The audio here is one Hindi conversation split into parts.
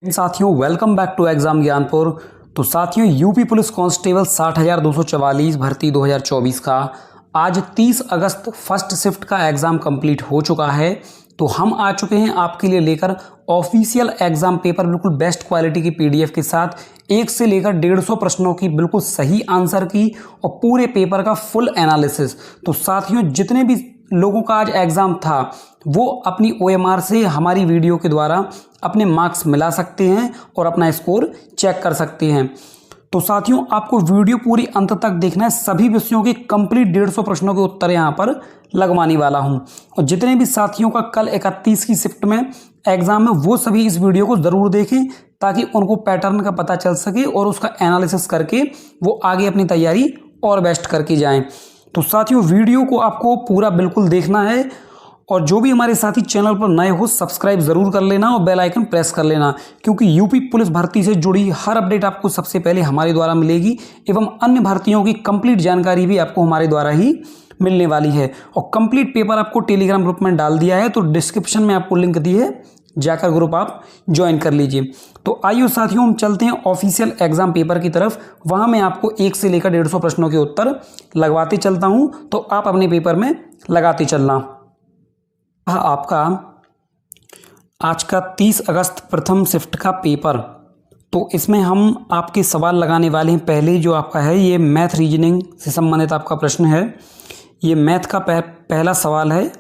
साथियों welcome back to exam Gyanpur. तो साथियों यूपी पुलिस कांस्टेबल 60,244 भर्ती 2024 का आज 30 अगस्त फर्स्ट शिफ्ट का एग्जाम कंप्लीट हो चुका है। तो हम आ चुके हैं आपके लिए लेकर ऑफिशियल एग्जाम पेपर बिल्कुल बेस्ट क्वालिटी की पीडीएफ के साथ 1 से लेकर 150 प्रश्नों की बिल्कुल सही आंसर की और पूरे पेपर का फुल एनालिसिस। तो साथियों जितने भी लोगों का आज एग्जाम था वो अपनी ओएमआर से हमारी वीडियो के द्वारा अपने मार्क्स मिला सकते हैं और अपना स्कोर चेक कर सकते हैं। तो साथियों आपको वीडियो पूरी अंत तक देखना है। सभी विषयों के कंप्लीट 150 प्रश्नों के उत्तर यहां पर लगवाने वाला हूं और जितने भी साथियों का कल 31 की शिफ्ट में एग्जाम है वो सभी इस वीडियो को जरूर देखें ताकि उनको पैटर्न का पता चल सके और उसका एनालिसिस करके वो आगे अपनी तैयारी और बेस्ट करके जाएं। तो साथियों वीडियो को आपको पूरा बिल्कुल देखना है और जो भी हमारे साथी चैनल पर नए हो सब्सक्राइब जरूर कर लेना और बेल आइकन प्रेस कर लेना, क्योंकि यूपी पुलिस भर्ती से जुड़ी हर अपडेट आपको सबसे पहले हमारे द्वारा मिलेगी एवं अन्य भर्तियों की कंप्लीट जानकारी भी आपको हमारे द्वारा ही मिलने वाली है। और कंप्लीट पेपर आपको टेलीग्राम ग्रुप में डाल दिया है, तो डिस्क्रिप्शन में आपको लिंक दी है, जाकर ग्रुप आप ज्वाइन कर लीजिए। तो आइए साथियों हम चलते हैं ऑफिशियल एग्जाम पेपर की तरफ। वहां मैं आपको 1 से लेकर 150 प्रश्नों के उत्तर लगवाते चलता हूं, तो आप अपने पेपर में लगाते चलना। आपका आज का 30 अगस्त प्रथम शिफ्ट का पेपर, तो इसमें हम आपके सवाल लगाने वाले हैं। पहले जो आपका है ये मैथ रीजनिंग से संबंधित आपका प्रश्न है। ये मैथ का पहला सवाल है,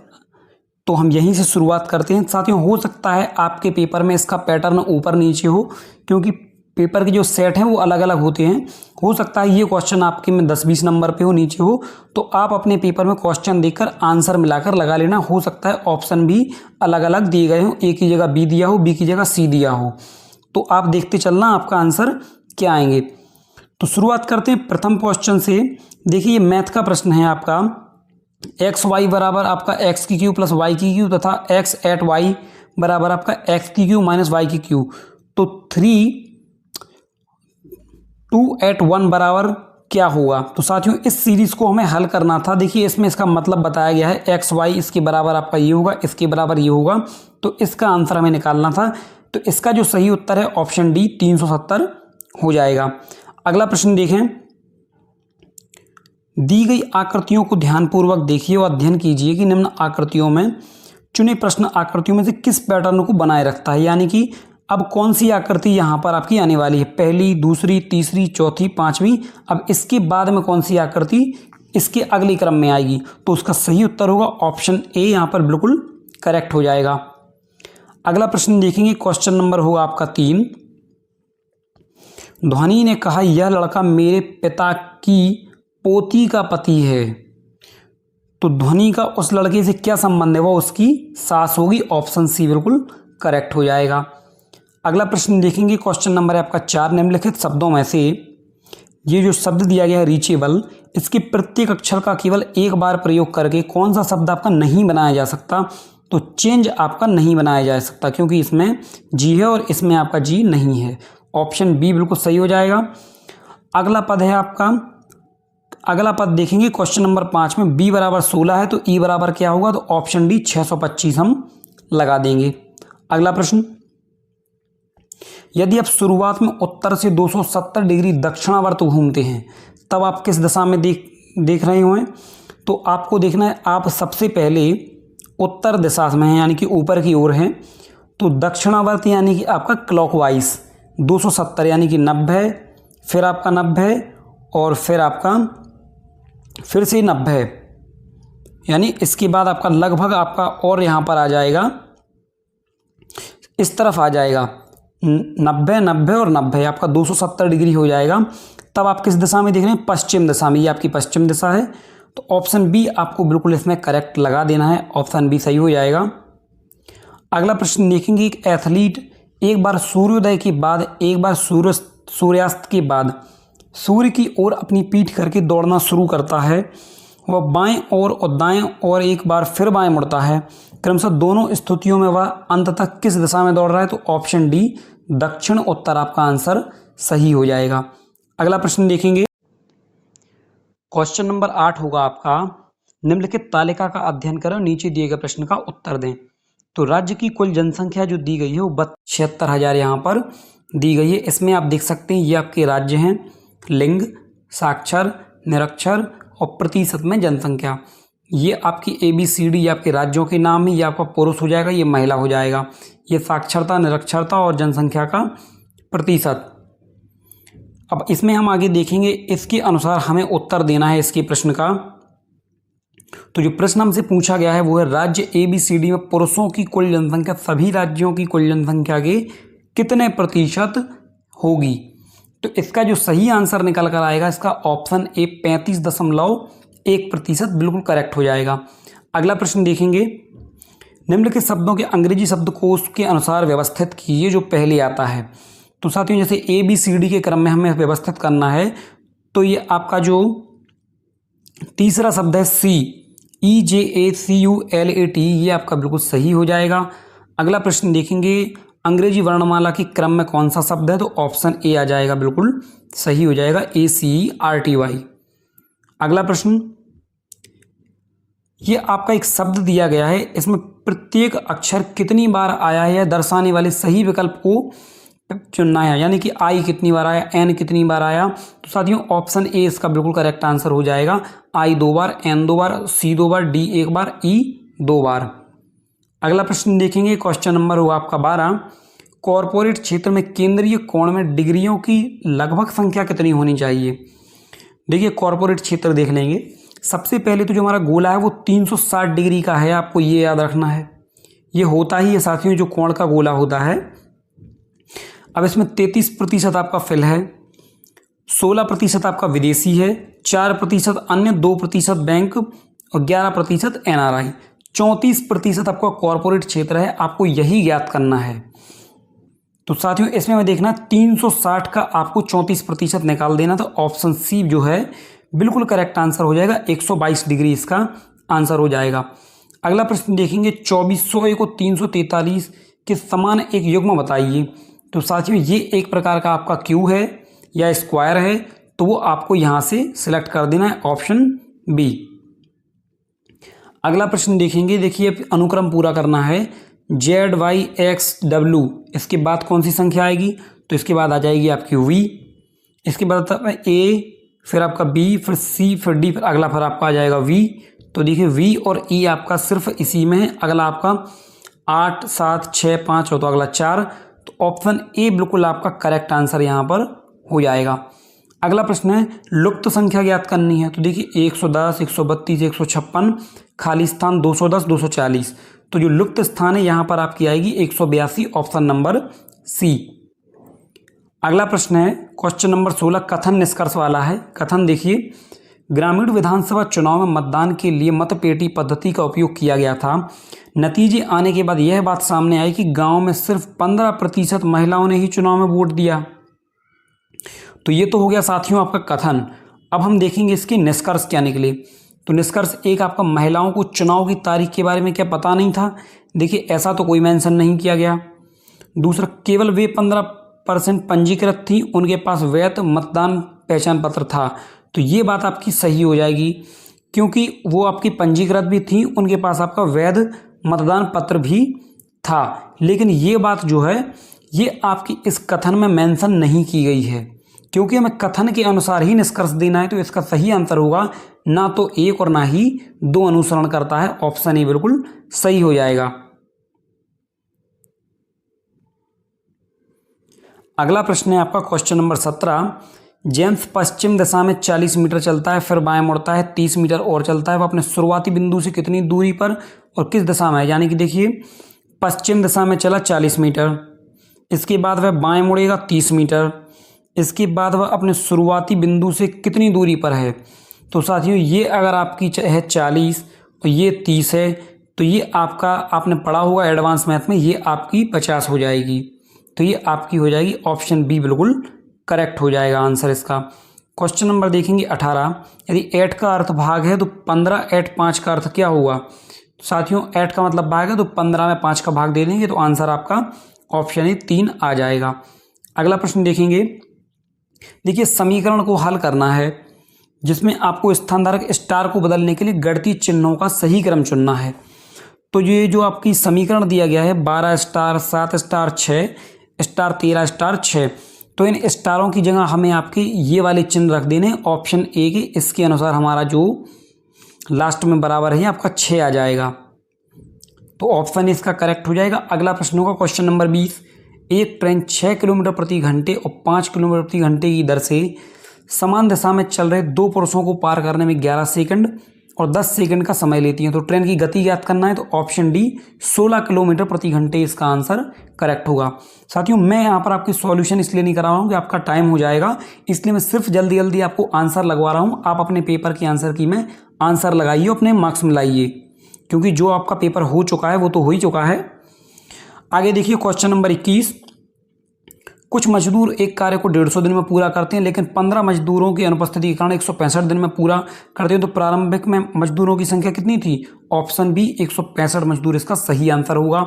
तो हम यहीं से शुरुआत करते हैं। साथियों हो सकता है आपके पेपर में इसका पैटर्न ऊपर नीचे हो, क्योंकि पेपर के जो सेट हैं वो अलग अलग होते हैं। हो सकता है ये क्वेश्चन आपके में 10-20 नंबर पे हो, नीचे हो, तो आप अपने पेपर में क्वेश्चन देखकर आंसर मिलाकर लगा लेना। हो सकता है ऑप्शन भी अलग अलग दिए गए हो, ए की जगह बी दिया हो, बी की जगह सी दिया हो, तो आप देखते चलना आपका आंसर क्या आएंगे। तो शुरुआत करते हैं प्रथम क्वेश्चन से। देखिए ये मैथ का प्रश्न है आपका। एक्स वाई बराबर आपका एक्स की क्यू प्लस वाई की क्यू तथा एक्स एट वाई बराबर आपका एक्स की क्यू माइनस वाई की क्यू। तो 2 at 1 बराबर क्या होगा। तो साथियों इस सीरीज को हमें हल करना था। देखिए इसमें इसका मतलब बताया गया है, एक्स वाई इसके बराबर आपका ये होगा, इसके बराबर ये होगा, तो इसका आंसर हमें निकालना था। तो इसका जो सही उत्तर है ऑप्शन डी 370 हो जाएगा। अगला प्रश्न देखें। दी गई आकृतियों को ध्यानपूर्वक देखिए और अध्ययन कीजिए कि निम्न आकृतियों में चुने प्रश्न आकृतियों में से किस पैटर्न को बनाए रखता है। यानी कि अब कौन सी आकृति यहाँ पर आपकी आने वाली है, पहली, दूसरी, तीसरी, चौथी, पांचवी। अब इसके बाद में कौन सी आकृति इसके अगले क्रम में आएगी, तो उसका सही उत्तर होगा ऑप्शन ए, यहाँ पर बिल्कुल करेक्ट हो जाएगा। अगला प्रश्न देखेंगे, क्वेश्चन नंबर होगा आपका 3। ध्वनि ने कहा यह लड़का मेरे पिता की पोती का पति है। तो ध्वनि का उस लड़के से क्या संबंध है, वो उसकी सास होगी, ऑप्शन सी बिल्कुल करेक्ट हो जाएगा। अगला प्रश्न देखेंगे, क्वेश्चन नंबर है आपका 4। निम्नलिखित शब्दों में से ये जो शब्द दिया गया है रीचेबल, इसके प्रत्येक अक्षर का केवल एक बार प्रयोग करके कौन सा शब्द आपका नहीं बनाया जा सकता। तो चेंज आपका नहीं बनाया जा सकता, क्योंकि इसमें जी है और इसमें आपका जी नहीं है, ऑप्शन बी बिल्कुल सही हो जाएगा। अगला पद है आपका, अगला पद देखेंगे क्वेश्चन नंबर 5 में, बी बराबर 16 है तो ई बराबर क्या होगा, तो ऑप्शन डी 625 हम लगा देंगे। अगला प्रश्न, यदि आप शुरुआत में उत्तर से 270 डिग्री दक्षिणावर्त घूमते हैं तब आप किस दिशा में देख रहे हों। तो आपको देखना है, आप सबसे पहले उत्तर दिशा में हैं, यानी कि ऊपर की ओर हैं, तो दक्षिणावर्त यानी कि आपका क्लॉकवाइज 270 यानी कि 90, फिर आपका 90 और फिर आपका फिर से 90, यानी इसके बाद आपका लगभग आपका और यहाँ पर आ जाएगा, इस तरफ आ जाएगा 90, 90 और 90, आपका 270 डिग्री हो जाएगा। तब आप किस दिशा में देख रहे हैं, पश्चिम दिशा में, ये आपकी पश्चिम दिशा है, तो ऑप्शन बी आपको बिल्कुल इसमें करेक्ट लगा देना है, ऑप्शन बी सही हो जाएगा। अगला प्रश्न देखेंगे, एक एथलीट एक बार सूर्योदय के बाद एक बार सूर्यास्त के बाद सूर्य की ओर अपनी पीठ करके दौड़ना शुरू करता है। वह बाएं ओर और दाएं और एक बार फिर बाएं मुड़ता है, क्रमशः दोनों स्थितियों में वह अंततः किस दिशा में दौड़ रहा है, तो ऑप्शन डी दक्षिण उत्तर आपका आंसर सही हो जाएगा। अगला प्रश्न देखेंगे, क्वेश्चन नंबर 8 होगा आपका। निम्नलिखित तालिका का अध्ययन करें, नीचे दिए गए प्रश्न का उत्तर दें। तो राज्य की कुल जनसंख्या जो दी गई है वो 76,000 यहाँ पर दी गई है। इसमें आप देख सकते हैं ये आपके राज्य हैं, लिंग, साक्षर, निरक्षर और प्रतिशत में जनसंख्या। ये आपकी ABCD ये आपके राज्यों के नाम है। ये आपका पुरुष हो जाएगा, ये महिला हो जाएगा। ये साक्षरता, निरक्षरता और जनसंख्या का प्रतिशत। अब इसमें हम आगे देखेंगे, इसके अनुसार हमें उत्तर देना है इसके प्रश्न का। तो जो प्रश्न हमसे पूछा गया है वो है राज्य ABCD में पुरुषों की कुल जनसंख्या सभी राज्यों की कुल जनसंख्या के कितने प्रतिशत होगी। तो इसका जो सही आंसर निकल कर आएगा इसका ऑप्शन ए 35.1% बिल्कुल करेक्ट हो जाएगा। अगला प्रश्न देखेंगे, निम्न के शब्दों के अंग्रेजी शब्दकोश के अनुसार व्यवस्थित कीजिए जो पहले आता है। तो साथियों जैसे ABCD के क्रम में हमें व्यवस्थित करना है, तो ये आपका जो तीसरा शब्द है CEJACULAT ये आपका बिल्कुल सही हो जाएगा। अगला प्रश्न देखेंगे, अंग्रेजी वर्णमाला के क्रम में कौन सा शब्द है, तो ऑप्शन ए आ जाएगा, बिल्कुल सही हो जाएगा, ACERTY। अगला प्रश्न, ये आपका एक शब्द दिया गया है, इसमें प्रत्येक अक्षर कितनी बार आया है या दर्शाने वाले सही विकल्प को चुनना है, यानी कि I कितनी बार आया, N कितनी बार आया। तो साथियों ऑप्शन ए इसका बिल्कुल करेक्ट आंसर हो जाएगा, I 2 bar, N 2 bar, C 2 bar, D 1 bar, E 2 बार। अगला प्रश्न देखेंगे, क्वेश्चन नंबर हुआ आपका 12, कॉरपोरेट क्षेत्र में केंद्रीय कोण में डिग्रियों की लगभग संख्या कितनी होनी चाहिए। देखिए कॉरपोरेट क्षेत्र देख लेंगे, सबसे पहले तो जो हमारा गोला है वो 360 डिग्री का है, आपको ये याद रखना है, ये होता ही है साथियों जो कोण का गोला होता है। अब इसमें 33% आपका फिल है, 16% आपका विदेशी है, 4% अन्य, 2% बैंक और 11% NRI, 34% आपका कॉरपोरेट क्षेत्र है। आपको यही ज्ञात करना है। तो साथियों इसमें मैं देखना 360 का आपको 34% निकाल देना, तो ऑप्शन सी जो है बिल्कुल करेक्ट आंसर हो जाएगा, 122 डिग्री इसका आंसर हो जाएगा। अगला प्रश्न देखेंगे, 2401 और 343 के समान एक युग्म बताइए। तो साथियों ये एक प्रकार का आपका क्यू है या स्क्वायर है, तो वो आपको यहाँ से सिलेक्ट कर देना है, ऑप्शन बी। अगला प्रश्न देखेंगे, देखिए अनुक्रम पूरा करना है, ZYXW, इसके बाद कौन सी संख्या आएगी, तो इसके बाद आ जाएगी आपकी V, इसके बाद A, फिर आपका B, फिर C, फिर D, फिर अगला फिर आपका आ जाएगा V। तो देखिए V और E आपका सिर्फ इसी में है। अगला आपका 8, 7, 6, 5 हो, तो अगला 4, तो ऑप्शन ए बिल्कुल आपका करेक्ट आंसर यहाँ पर हो जाएगा। अगला प्रश्न है, लुप्त संख्या ज्ञात करनी है। तो देखिए 110, 132, 156, खाली स्थान 210, 240, तो जो लुप्त स्थान है यहाँ पर आपकी आएगी 182, ऑप्शन नंबर सी। अगला प्रश्न है क्वेश्चन नंबर 16, कथन निष्कर्ष वाला है। कथन देखिए, ग्रामीण विधानसभा चुनाव में मतदान के लिए मतपेटी पद्धति का उपयोग किया गया था। नतीजे आने के बाद यह बात सामने आई कि गांव में सिर्फ 15% महिलाओं ने ही चुनाव में वोट दिया। तो ये तो हो गया साथियों आपका कथन। अब हम देखेंगे इसके निष्कर्ष क्या निकले। तो निष्कर्ष एक, आपका महिलाओं को चुनाव की तारीख के बारे में क्या पता नहीं था। देखिए ऐसा तो कोई मेंशन नहीं किया गया। दूसरा, केवल वे 15% पंजीकृत थी, उनके पास वैध मतदान पहचान पत्र था। तो ये बात आपकी सही हो जाएगी, क्योंकि वो आपकी पंजीकृत भी थी, उनके पास आपका वैध मतदान पत्र भी था। लेकिन ये बात जो है ये आपकी इस कथन में मेंशन नहीं की गई है, क्योंकि हमें कथन के अनुसार ही निष्कर्ष देना है। तो इसका सही आंसर होगा ना तो एक और ना ही दो अनुसरण करता है, ऑप्शन ए बिल्कुल सही हो जाएगा। अगला प्रश्न है आपका क्वेश्चन नंबर 17, जेम्स पश्चिम दिशा में 40 मीटर चलता है, फिर बाएं मुड़ता है, 30 मीटर और चलता है। वह अपने शुरुआती बिंदु से कितनी दूरी पर और किस दिशा में है। यानी कि देखिए पश्चिम दिशा में चला 40 मीटर, इसके बाद वह बाएं मुड़ेगा 30 मीटर, इसके बाद वह अपने शुरुआती बिंदु से कितनी दूरी पर है। तो साथियों ये अगर आपकी है 40 और ये 30 है, तो ये आपका आपने पढ़ा होगा एडवांस मैथ में, ये आपकी 50 हो जाएगी। तो ये आपकी हो जाएगी ऑप्शन बी बिल्कुल करेक्ट हो जाएगा आंसर इसका। क्वेश्चन नंबर देखेंगे 18, यदि 8 का अर्थ भाग है तो 15 8 5 का अर्थ क्या हुआ। तो साथियों 8 का मतलब भाग है, तो 15 में 5 का भाग दे देंगे, तो आंसर आपका ऑप्शन ए 3 आ जाएगा। अगला प्रश्न देखेंगे, देखिए समीकरण को हल करना है, जिसमें आपको स्थानधारक स्टार को बदलने के लिए गणितीय चिन्हों का सही क्रम चुनना है। तो ये जो आपकी समीकरण दिया गया है 12 स्टार 7 स्टार 6 स्टार 13 स्टार 6, तो इन स्टारों की जगह हमें आपके ये वाले चिन्ह रख देने ऑप्शन ए के। इसके अनुसार हमारा जो लास्ट में बराबर है आपका 6 आ जाएगा, तो ऑप्शन इसका करेक्ट हो जाएगा। अगला प्रश्न होगा क्वेश्चन नंबर 20। एक ट्रेन 6 किलोमीटर प्रति घंटे और 5 किलोमीटर प्रति घंटे की दर से समान दिशा में चल रहे दो पुरुषों को पार करने में 11 सेकंड और 10 सेकंड का समय लेती है। तो ट्रेन की गति ज्ञात करना है, तो ऑप्शन डी 16 किलोमीटर प्रति घंटे इसका आंसर करेक्ट होगा। साथियों, मैं यहाँ पर आपकी सॉल्यूशन इसलिए नहीं करा रहा हूँ कि आपका टाइम हो जाएगा, इसलिए मैं सिर्फ जल्दी जल्दी आपको आंसर लगवा रहा हूँ। आप अपने पेपर की आंसर की में आंसर लगाइए, अपने मार्क्स में लाइए, क्योंकि जो आपका पेपर हो चुका है वो तो हो ही चुका है। आगे देखिए क्वेश्चन नंबर 21। कुछ मजदूर एक कार्य को 150 दिन में पूरा करते हैं, लेकिन 15 मजदूरों की अनुपस्थिति के कारण 165 दिन में पूरा करते हैं। तो प्रारंभिक में मजदूरों की संख्या कितनी थी? ऑप्शन बी 165 मजदूर इसका सही आंसर होगा।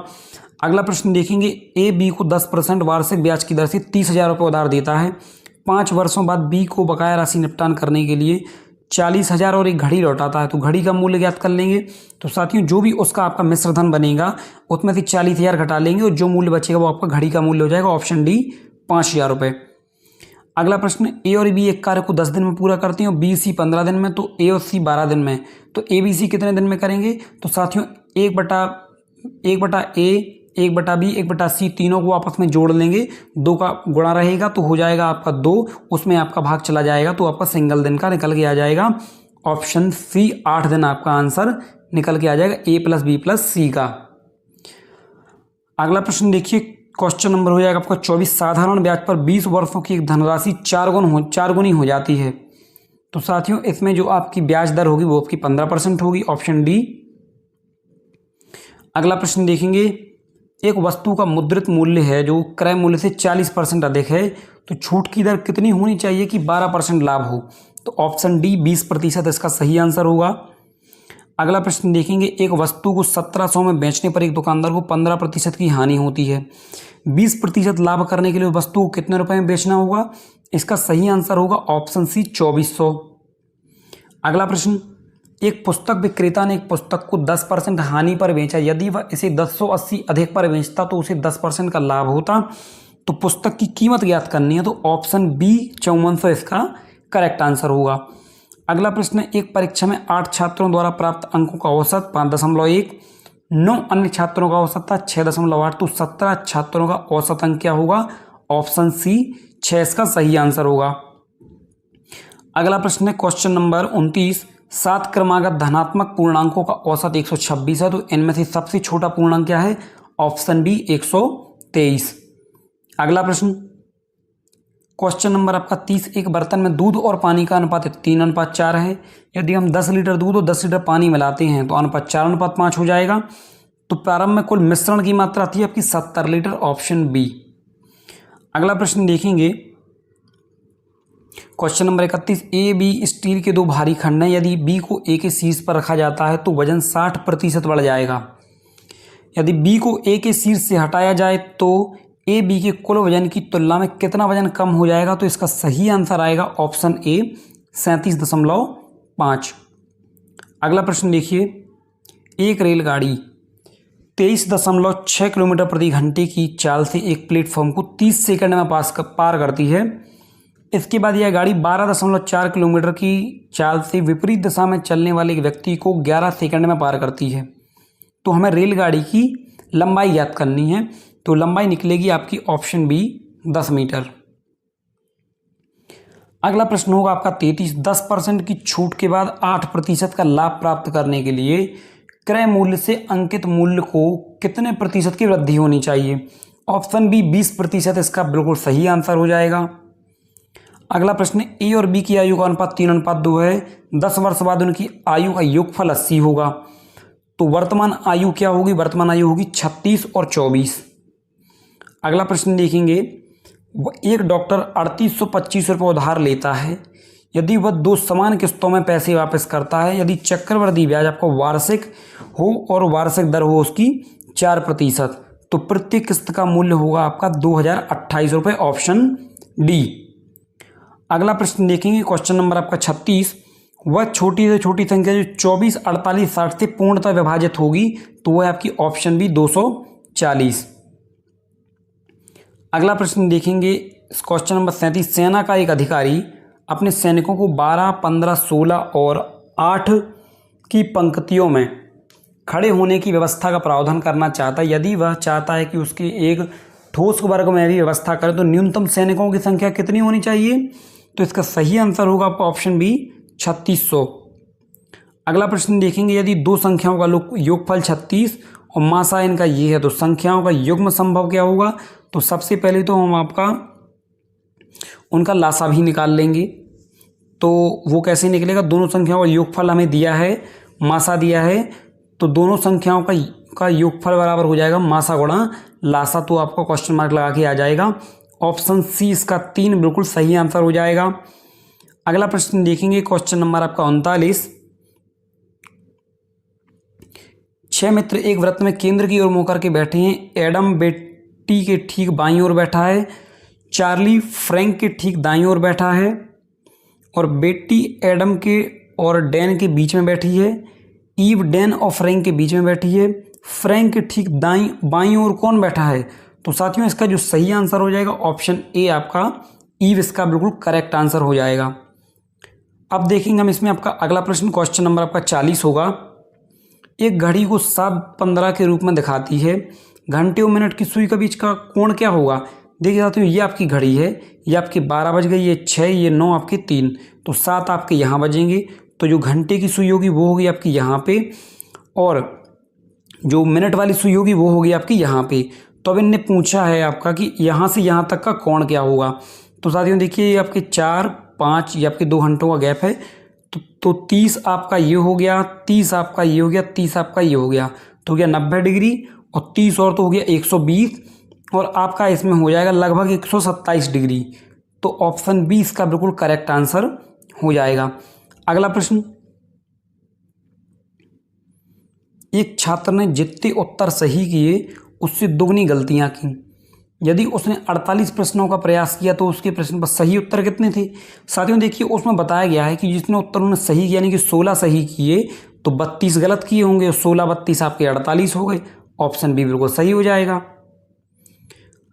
अगला प्रश्न देखेंगे। ए बी को 10% वार्षिक ब्याज की दर से 30,000 रुपये उधार देता है। 5 वर्षों बाद बी को बकाया राशि निपटान करने के लिए 40,000 और एक घड़ी लौटाता है। तो घड़ी का मूल्य ज्ञात कर लेंगे। तो साथियों, जो भी उसका आपका मिश्र धन बनेगा उसमें से 40,000 घटा लेंगे और जो मूल्य बचेगा वो आपका घड़ी का मूल्य हो जाएगा। ऑप्शन डी 5,000 रुपये। अगला प्रश्न। ए और बी एक कार्य को 10 दिन में पूरा करते हैं और बी सी 15 दिन में, तो ए और सी 12 दिन में। तो ए बी सी कितने दिन में करेंगे? तो साथियों, 1/A 1/B 1/C तीनों को आपस में जोड़ लेंगे, 2 का गुणा रहेगा तो हो जाएगा आपका 2, उसमें आपका भाग चला जाएगा तो आपका सिंगल दिन का निकल के आ जाएगा। ऑप्शन सी 8 दिन आपका आंसर निकल के आ जाएगा A + B + C का। अगला प्रश्न देखिए, क्वेश्चन नंबर हो जाएगा आपका 24। साधारण ब्याज पर 20 वर्षों की एक धनराशि 4 गुनी हो जाती है। तो साथियों, इसमें जो आपकी ब्याज दर होगी वो आपकी 15% होगी। Option D. अगला प्रश्न देखेंगे। एक वस्तु का मुद्रित मूल्य है जो क्रय मूल्य से 40% अधिक है, तो छूट की दर कितनी होनी चाहिए कि 12% लाभ हो? तो ऑप्शन डी 20% इसका सही आंसर होगा। अगला प्रश्न देखेंगे। एक वस्तु को 1700 में बेचने पर एक दुकानदार को 15% की हानि होती है। 20% लाभ करने के लिए वस्तु को कितने रुपए में बेचना होगा? इसका सही आंसर होगा ऑप्शन सी 2400। अगला प्रश्न। एक पुस्तक विक्रेता ने एक पुस्तक को 10% हानि पर बेचा। यदि वह इसे 1080 अधिक पर बेचता तो उसे 10% का लाभ होता। तो पुस्तक की कीमत ज्ञात करनी है, तो ऑप्शन बी 5400 इसका करेक्ट आंसर होगा। अगला प्रश्न। एक परीक्षा में 8 छात्रों द्वारा प्राप्त अंकों का औसत 5.1, 9 अन्य छात्रों का औसत था 6.8, तो 17 छात्रों का औसत अंक क्या होगा? ऑप्शन सी 6 इसका सही आंसर होगा। अगला प्रश्न है क्वेश्चन नंबर 29। 7 क्रमागत धनात्मक पूर्णांकों का औसत 126 है, तो इनमें से सबसे छोटा पूर्णांक क्या है? Option B 123। अगला प्रश्न क्वेश्चन नंबर आपका 30। एक बर्तन में दूध और पानी का अनुपात 3:4 है। यदि हम 10 लीटर दूध और 10 लीटर पानी मिलाते हैं तो अनुपात 4:5 हो जाएगा। तो प्रारंभ में कुल मिश्रण की मात्रा थी आपकी 70 लीटर। Option B. अगला प्रश्न देखेंगे question number 31। A B steel के 2 भारी खंड हैं। यदि बी को ए के शीर्ष पर रखा जाता है तो वजन 60% बढ़ जाएगा। यदि बी को ए के शीर्ष से हटाया जाए तो ए बी के कुल वजन की तुलना में कितना वजन कम हो जाएगा? तो इसका सही आंसर आएगा ऑप्शन ए 37.5। अगला प्रश्न देखिए। एक रेलगाड़ी 23.6 किलोमीटर प्रति घंटे की चाल से एक प्लेटफॉर्म को 30 सेकंड में पार करती है। इसके बाद यह गाड़ी 12.4 किलोमीटर की चाल से विपरीत दिशा में चलने वाले एक व्यक्ति को 11 सेकंड में पार करती है। तो हमें रेलगाड़ी की लंबाई ज्ञात करनी है, तो लंबाई निकलेगी आपकी ऑप्शन बी 10 मीटर। अगला प्रश्न होगा आपका 33। 10% की छूट के बाद 8% का लाभ प्राप्त करने के लिए क्रय मूल्य से अंकित मूल्य को कितने प्रतिशत की वृद्धि होनी चाहिए? ऑप्शन बी 20% इसका बिल्कुल सही आंसर हो जाएगा। अगला प्रश्न। ए और बी की आयु का अनुपात 3:2 है। 10 वर्ष बाद उनकी आयु का योगफल 80 होगा। तो वर्तमान आयु क्या होगी? वर्तमान आयु होगी 36 और 24। अगला प्रश्न देखेंगे। एक डॉक्टर 3825 रुपये उधार लेता है। यदि वह 2 समान किस्तों में पैसे वापस करता है, यदि चक्रवृद्धि ब्याज आपको वार्षिक हो और वार्षिक दर हो उसकी 4%, तो प्रत्येक किस्त का मूल्य होगा आपका 2028 रुपये। Option D. अगला प्रश्न देखेंगे क्वेश्चन नंबर आपका 36। वह छोटी से छोटी संख्या जो 24, 48, 60 से पूर्णतः विभाजित होगी तो वह आपकी ऑप्शन बी 240। अगला प्रश्न देखेंगे क्वेश्चन नंबर 37। सेना का एक अधिकारी अपने सैनिकों को 12, 15, 16 और 8 की पंक्तियों में खड़े होने की व्यवस्था का प्रावधान करना चाहता है। यदि वह चाहता है कि उसके एक ठोस वर्ग में भी व्यवस्था करें तो न्यूनतम सैनिकों की संख्या कितनी होनी चाहिए? तो इसका सही आंसर होगा आपका ऑप्शन बी 3600। अगला प्रश्न देखेंगे, यदि दो संख्याओं का योगफल 36 और मासा इनका ये है तो संख्याओं का युग्म संभव क्या होगा? तो सबसे पहले तो हम आपका उनका लासा भी निकाल लेंगे। तो वो कैसे निकलेगा? दोनों संख्याओं का योगफल हमें दिया है, मासा दिया है, तो दोनों संख्याओं का योगफल बराबर हो जाएगा मासा गुणा लासा। तो आपको क्वेश्चन मार्क लगा के आ जाएगा। ऑप्शन सी इसका 3 बिल्कुल सही आंसर हो जाएगा। अगला प्रश्न देखेंगे क्वेश्चन नंबर आपका 39। 6 मित्र एक वृत्त में केंद्र की ओर मुंह करके बैठे हैं। एडम बेटी के ठीक बाईं ओर बैठा है, चार्ली फ्रैंक के ठीक दाईं ओर बैठा है और बेटी एडम के और डैन के बीच में बैठी है। ईव डैन और फ्रैंक के बीच में बैठी है। फ्रैंक के ठीक बाईं ओर कौन बैठा है? तो साथियों इसका जो सही आंसर हो जाएगा ऑप्शन ए आपका ईव इसका बिल्कुल करेक्ट आंसर हो जाएगा। अब देखेंगे हम इसमें आपका अगला प्रश्न क्वेश्चन नंबर आपका 40 होगा। एक घड़ी को 7:15 के रूप में दिखाती है। घंटे और मिनट की सुई के बीच का कोण क्या होगा? देखिए साथियों ये आपकी घड़ी है, ये आपकी 12 बज गई, ये 6, ये 9 आपके 3, तो 7 आपके यहाँ बजेंगे। तो जो घंटे की सुई होगी वो होगी आपकी यहाँ पे और जो मिनट वाली सुई होगी वो होगी आपकी यहाँ पे। तो अब इनने पूछा है आपका कि यहाँ से यहाँ तक का कोण क्या होगा। तो साथियों देखिए ये आपके 4, 5 ये आपके 2 घंटों का गैप है। तो 30 आपका ये हो गया, 30 आपका ये हो गया, 30 आपका ये हो गया, तो हो गया 90 डिग्री और 30 और तो हो गया 120 और आपका इसमें हो जाएगा लगभग 127 डिग्री। तो ऑप्शन बी इसका बिल्कुल करेक्ट आंसर हो जाएगा। अगला प्रश्न, एक छात्र ने जितने उत्तर सही किए उससे दुगनी गलतियां की। यदि उसने 48 प्रश्नों का प्रयास किया तो उसके प्रश्न पर सही उत्तर कितने थे? साथियों देखिए उसमें बताया गया है कि जितने उत्तर उन्होंने सही किया यानी कि 16 सही किए तो 32 गलत किए होंगे और 16 32 आपके 48 हो गए। ऑप्शन बी बिल्कुल सही हो जाएगा।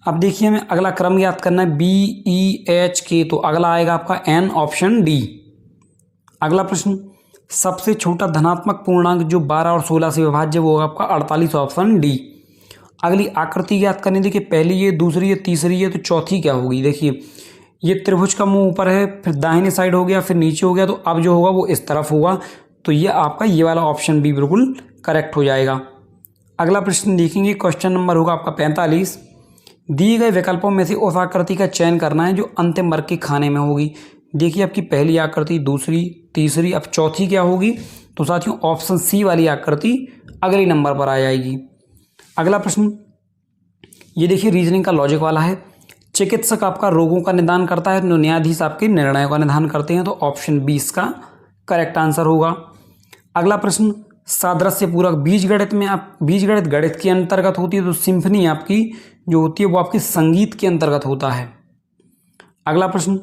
अब देखिए हमें अगला क्रम याद करना है BEHK, तो अगला आएगा आपका N ऑप्शन डी। अगला प्रश्न, सबसे छोटा धनात्मक पूर्णांक जो 12 और 16 से विभाज्य वो होगा आपका 48 ऑप्शन डी। अगली आकृति याद करनी, देखिए पहली ये, दूसरी ये, तीसरी ये, तो चौथी क्या होगी? देखिए ये त्रिभुज का मुंह ऊपर है, फिर दाहिने साइड हो गया, फिर नीचे हो गया, तो अब जो होगा वो इस तरफ होगा। तो ये आपका ये वाला ऑप्शन बी बिल्कुल करेक्ट हो जाएगा। अगला प्रश्न देखेंगे क्वेश्चन नंबर होगा आपका 45। दिए गए विकल्पों में से उस आकृति का चयन करना है जो अंतिम वर्ग के खाने में होगी। देखिए आपकी पहली आकृति, दूसरी, तीसरी, अब चौथी क्या होगी? तो साथियों ऑप्शन सी वाली आकृति अगले नंबर पर आ जाएगी। अगला प्रश्न, ये देखिए रीजनिंग का लॉजिक वाला है। चिकित्सक आपका रोगों का निदान करता है तो न्यायाधीश आपके निर्णयों का निदान करते हैं, तो ऑप्शन बी इसका करेक्ट आंसर होगा। अगला प्रश्न, सादृश्य पूरक बीजगणित में बीजगणित गणित के अंतर्गत होती है तो सिम्फनी आपकी जो होती है वो आपकी संगीत के अंतर्गत होता है। अगला प्रश्न,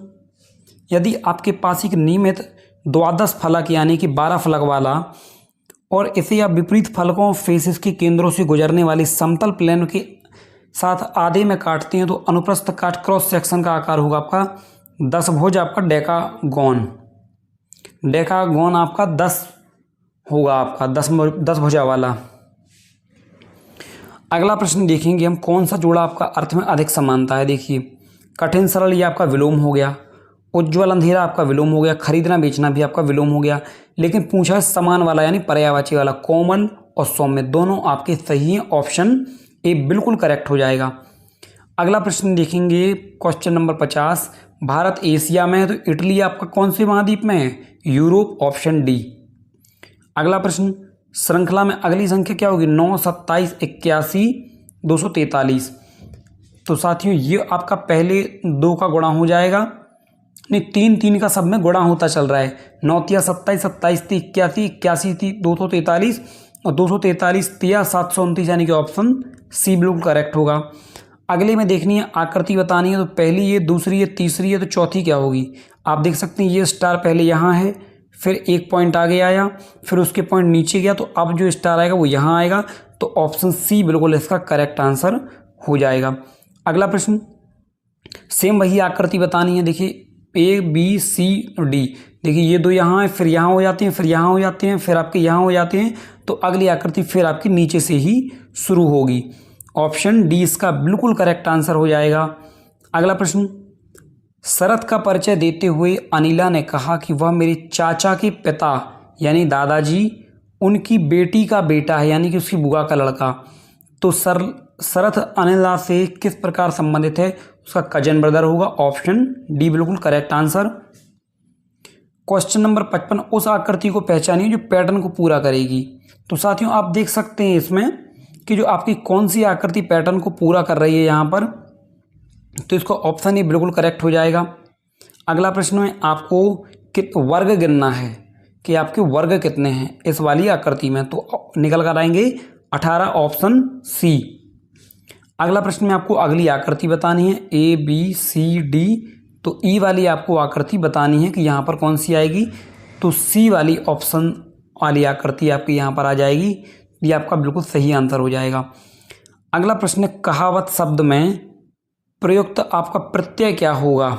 यदि आपके पास एक नियमित 12 फलक यानी कि 12 फलक वाला और इसे आप विपरीत फलकों फेसिस के केंद्रों से गुजरने वाली समतल प्लेन के साथ आधे में काटते हैं तो अनुप्रस्थ काट क्रॉस सेक्शन का आकार होगा आपका 10 भुज आपका डेकागोन। डेकागोन आपका 10 होगा, आपका 10 भुजा वाला। अगला प्रश्न देखेंगे हम, कौन सा जोड़ा आपका अर्थ में अधिक समानता है? देखिए कठिन सरल ये आपका विलोम हो गया, उज्ज्वल अंधेरा आपका विलोम हो गया, खरीदना बेचना भी आपका विलोम हो गया, लेकिन पूछा है समान वाला यानी पर्यायवाची वाला। कोमल और सौम्य दोनों आपके सही हैं, ऑप्शन ए बिल्कुल करेक्ट हो जाएगा। अगला प्रश्न देखेंगे क्वेश्चन नंबर 50। भारत एशिया में है तो इटली आपका कौन से महाद्वीप में है? Europe, option D. अगला प्रश्न, श्रृंखला में अगली संख्या क्या होगी? 9, 27, 81, 243। तो साथियों ये आपका पहले 2 का गुणा हो जाएगा, नहीं 3 का सब में गुणा होता चल रहा है। 9 तिया 27, 27 ती 81, 81 थी 243 और 243 तिया 729 यानी कि ऑप्शन सी बिल्कुल करेक्ट होगा। अगले में देखनी है आकृति बतानी है, तो पहली ये, दूसरी ये, तीसरी है, तो चौथी क्या होगी? आप देख सकते हैं ये स्टार पहले यहाँ है, फिर एक पॉइंट आगे आया, फिर उसके पॉइंट नीचे गया, तो अब जो स्टार आएगा वो यहाँ आएगा। तो ऑप्शन सी बिल्कुल इसका करेक्ट आंसर हो जाएगा। अगला प्रश्न, सेम वही आकृति बतानी है। देखिए ए बी सी डी, देखिए ये दो यहाँ है, फिर यहाँ हो जाते हैं, फिर यहाँ हो जाते हैं, फिर आपके यहाँ हो जाते हैं, तो अगली आकृति फिर आपकी नीचे से ही शुरू होगी। ऑप्शन डी इसका बिल्कुल करेक्ट आंसर हो जाएगा। अगला प्रश्न, शरत का परिचय देते हुए अनिला ने कहा कि वह मेरे चाचा के पिता यानी दादाजी उनकी बेटी का बेटा है, यानी कि उसकी बुआ का लड़का। तो शरत अनिला से किस प्रकार संबंधित है? उसका कजन ब्रदर होगा। ऑप्शन डी बिल्कुल करेक्ट आंसर। क्वेश्चन नंबर 55, उस आकृति को पहचानिए जो पैटर्न को पूरा करेगी। तो साथियों आप देख सकते हैं इसमें कि जो आपकी कौन सी आकृति पैटर्न को पूरा कर रही है यहाँ पर, तो इसको ऑप्शन ए बिल्कुल करेक्ट हो जाएगा। अगला प्रश्न में आपको वर्ग गिनना है कि आपके वर्ग कितने हैं इस वाली आकृति में, तो निकल कर आएंगे 18, ऑप्शन सी। अगला प्रश्न में आपको अगली आकृति बतानी है ए बी सी डी, तो ई वाली आपको आकृति बतानी है कि यहाँ पर कौन सी आएगी, तो सी वाली ऑप्शन वाली आकृति आपकी यहाँ पर आ जाएगी। ये आपका बिल्कुल सही आंसर हो जाएगा। अगला प्रश्न है, कहावत शब्द में प्रयुक्त आपका प्रत्यय क्या होगा?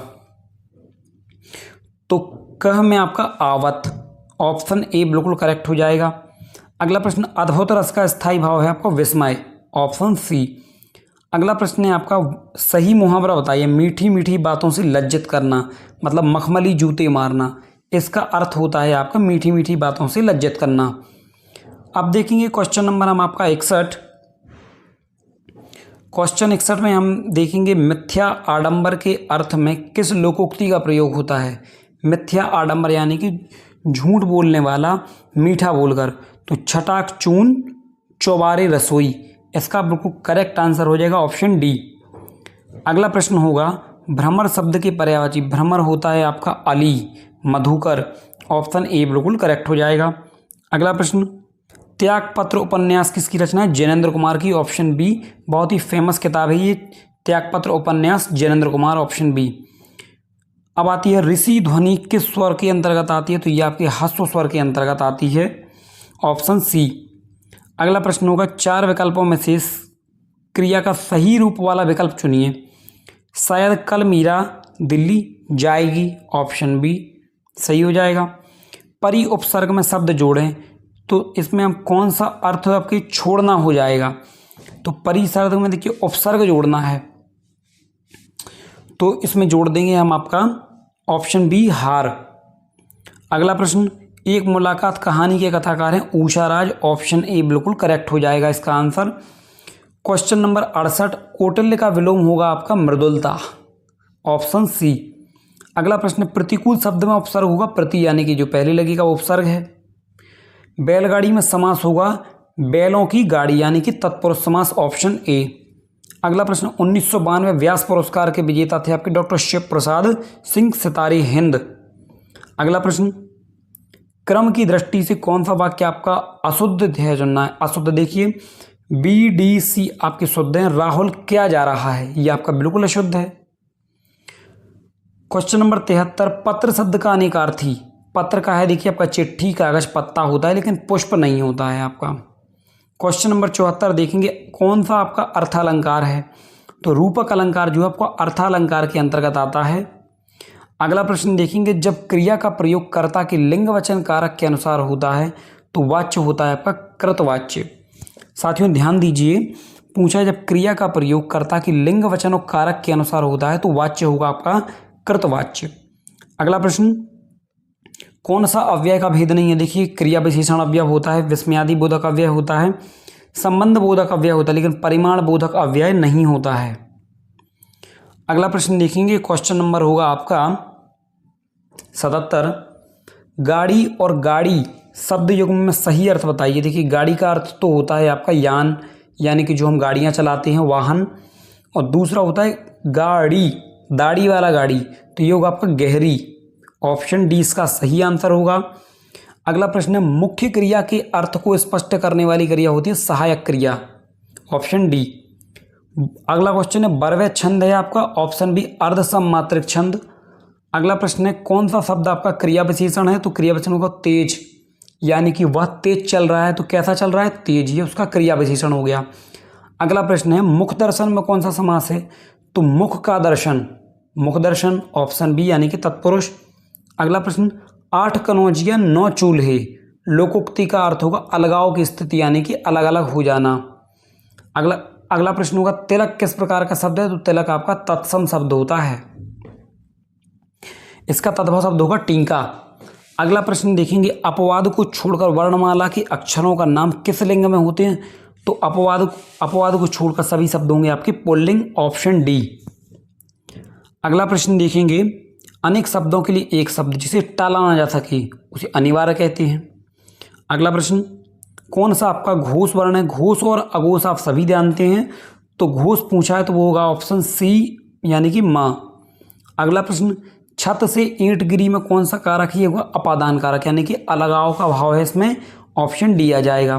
तो कह में आपका आवत, ऑप्शन ए बिल्कुल करेक्ट हो जाएगा। अगला प्रश्न, अद्भुत रस का स्थायी भाव है आपका विस्मय, ऑप्शन सी। अगला प्रश्न है आपका, सही मुहावरा बताइए। मीठी मीठी बातों से लज्जित करना, मतलब मखमली जूते मारना, इसका अर्थ होता है आपका मीठी मीठी बातों से लज्जित करना। अब देखेंगे क्वेश्चन नंबर हम आपका 61। क्वेश्चन 61 में हम देखेंगे मिथ्या आडंबर के अर्थ में किस लोकोक्ति का प्रयोग होता है? मिथ्या आडंबर यानी कि झूठ बोलने वाला मीठा बोलकर, तो छटाक चून चौबारे रसोई, इसका बिल्कुल करेक्ट आंसर हो जाएगा ऑप्शन डी। अगला प्रश्न होगा, भ्रमर शब्द के पर्यायवाची, भ्रमर होता है आपका अली, मधुकर, ऑप्शन ए बिल्कुल करेक्ट हो जाएगा। अगला प्रश्न, त्यागपत्र उपन्यास किसकी रचना है? जैनेन्द्र कुमार की, ऑप्शन बी। बहुत ही फेमस किताब है ये त्यागपत्र उपन्यास, जैनेन्द्र कुमार, ऑप्शन बी। अब आती है ऋषि ध्वनि किस स्वर के अंतर्गत आती है? तो ये आपके ह्रस्व स्वर के अंतर्गत आती है, ऑप्शन सी। अगला प्रश्न होगा, 4 विकल्पों में से क्रिया का सही रूप वाला विकल्प चुनिए। शायद कल मीरा दिल्ली जाएगी, ऑप्शन बी सही हो जाएगा। परि उपसर्ग में शब्द जोड़ें, तो इसमें हम कौन सा अर्थ आपके छोड़ना हो जाएगा? तो परि शब्द में देखिए उपसर्ग जोड़ना है, तो इसमें जोड़ देंगे हम आपका ऑप्शन बी हार। अगला प्रश्न, एक मुलाकात कहानी के कथाकार हैं उषा राज, ऑप्शन ए बिल्कुल करेक्ट हो जाएगा इसका आंसर। क्वेश्चन नंबर 68, कौटिल्य का विलोम होगा आपका मृदुलता, ऑप्शन सी। अगला प्रश्न, प्रतिकूल शब्द में उपसर्ग होगा प्रति, यानी कि जो पहले लगेगा वो उपसर्ग है। बैलगाड़ी में समास होगा बैलों की गाड़ी, यानी कि तत्पुरुष समास, ऑप्शन ए। अगला प्रश्न, 1992 व्यास पुरस्कार के विजेता थे आपके डॉक्टर शिव प्रसाद सिंह, सितारे हिंद। अगला प्रश्न, क्रम की दृष्टि से कौन सा वाक्य आपका अशुद्ध है चुनना है? अशुद्ध देखिए बी डी सी आपके शुद्ध हैं। राहुल क्या जा रहा है, ये आपका बिल्कुल अशुद्ध है। क्वेश्चन नंबर 73, पत्र शब्द का अनेकार्थी, पत्र का है देखिए आपका चिट्ठी, कागज, पत्ता होता है, लेकिन पुष्प नहीं होता है आपका। क्वेश्चन नंबर 74 देखेंगे, कौन सा आपका अर्थालंकार है? तो रूपक अलंकार जो है आपको अर्थालंकार के अंतर्गत आता है। अगला प्रश्न देखेंगे, जब क्रिया का प्रयोग कर्ता के लिंग वचन कारक के अनुसार होता है तो वाच्य होता है आपका कृतवाच्य। साथियों ध्यान दीजिए, पूछा है जब क्रिया का प्रयोग कर्ता की लिंग वचन और कारक के अनुसार होता है तो वाच्य होगा आपका कृतवाच्य। अगला प्रश्न, कौन सा अव्यय का भेद नहीं है? देखिए क्रिया विशेषण अव्यय होता है, विस्मयादि बोधक अव्यय होता है, संबंध बोधक अव्यय होता है, लेकिन परिमाण बोधक अव्यय नहीं होता है। अगला प्रश्न देखेंगे, क्वेश्चन नंबर होगा आपका 77, गाड़ी और गाड़ी शब्द युग्म में सही अर्थ बताइए। देखिए गाड़ी का अर्थ तो होता है आपका यान, यानी कि जो हम गाड़ियां चलाते हैं वाहन, और दूसरा होता है गाड़ी, दाढ़ी वाला गाड़ी, तो ये होगा आपका गहरी, ऑप्शन डी इसका सही आंसर होगा। अगला प्रश्न है, मुख्य क्रिया के अर्थ को स्पष्ट करने वाली क्रिया होती है सहायक क्रिया, ऑप्शन डी। अगला क्वेश्चन है, बरवे छंद है आपका, ऑप्शन बी अर्धसम मात्रिक छंद। अगला प्रश्न है कौन सा शब्द आपका क्रिया विशेषण है, तो क्रिया विशेषण होगा तेज, यानी कि वह तेज चल रहा है, तो कैसा चल रहा है, तेज, ये उसका क्रिया विशेषण हो गया। अगला प्रश्न है मुख दर्शन में कौन सा समास है, तो मुख का दर्शन, मुख दर्शन, ऑप्शन बी यानी कि तत्पुरुष। अगला प्रश्न 8 कनौजिया 9 चूल्हे, लोकोक्ति का अर्थ होगा अलगाव की स्थिति, यानी कि अलग अलग हो जाना। अगला प्रश्न होगा तिलक किस प्रकार का शब्द है, तो तिलक आपका तत्सम शब्द होता है, इसका तद्भव शब्द होगा टीका। अगला प्रश्न देखेंगे अपवाद को छोड़कर वर्णमाला के अक्षरों का नाम किस लिंग में होते हैं, तो अपवाद को छोड़कर सभी शब्द होंगे आपके पुल्लिंग, ऑप्शन डी। अगला प्रश्न देखेंगे अनेक शब्दों के लिए एक शब्द जिसे टाला ना जा सके उसे अनिवार्य कहते हैं। अगला प्रश्न कौन सा आपका घोष वर्ण है, घोष और अघोष आप सभी जानते हैं, तो घोष पूछा है तो वो होगा ऑप्शन सी यानी कि माँ। अगला प्रश्न छत से ईंट गिरी में कौन सा कारक ही होगा, अपादान कारक, यानी कि अलगाव का भाव है इसमें, ऑप्शन डी आ जाएगा।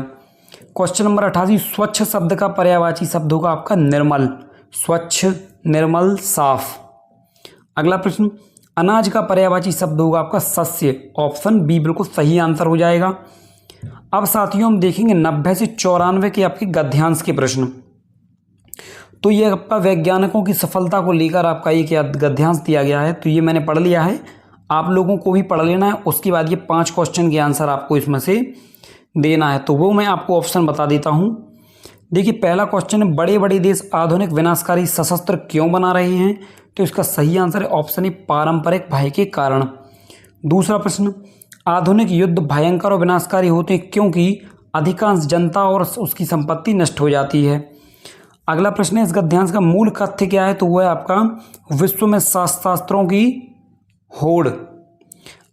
क्वेश्चन नंबर 88 स्वच्छ शब्द का पर्यायवाची शब्द होगा आपका निर्मल, स्वच्छ, निर्मल, साफ। अगला प्रश्न अनाज का पर्यायवाची शब्द होगा आपका सस्य, ऑप्शन बी बिल्कुल सही आंसर हो जाएगा। अब साथियों हम देखेंगे 90 से 94 के आपके गद्यांश के प्रश्न। तो ये आपका वैज्ञानिकों की सफलता को लेकर आपका ये गद्यांश दिया गया है, तो ये मैंने पढ़ लिया है, आप लोगों को भी पढ़ लेना है। उसके बाद ये 5 क्वेश्चन के आंसर आपको इसमें से देना है, तो वो मैं आपको ऑप्शन बता देता हूँ। देखिए पहला क्वेश्चन है बड़े बड़े देश आधुनिक विनाशकारी सशस्त्र क्यों बना रहे हैं, तो इसका सही आंसर है ऑप्शन ए पारंपरिक भय के कारण। दूसरा प्रश्न आधुनिक युद्ध भयंकर और विनाशकारी होते हैं क्योंकि अधिकांश जनता और उसकी संपत्ति नष्ट हो जाती है। अगला प्रश्न है इस गद्यांश का मूल कथ्य क्या है, तो वह है आपका विश्व में शास्त्रों की होड़।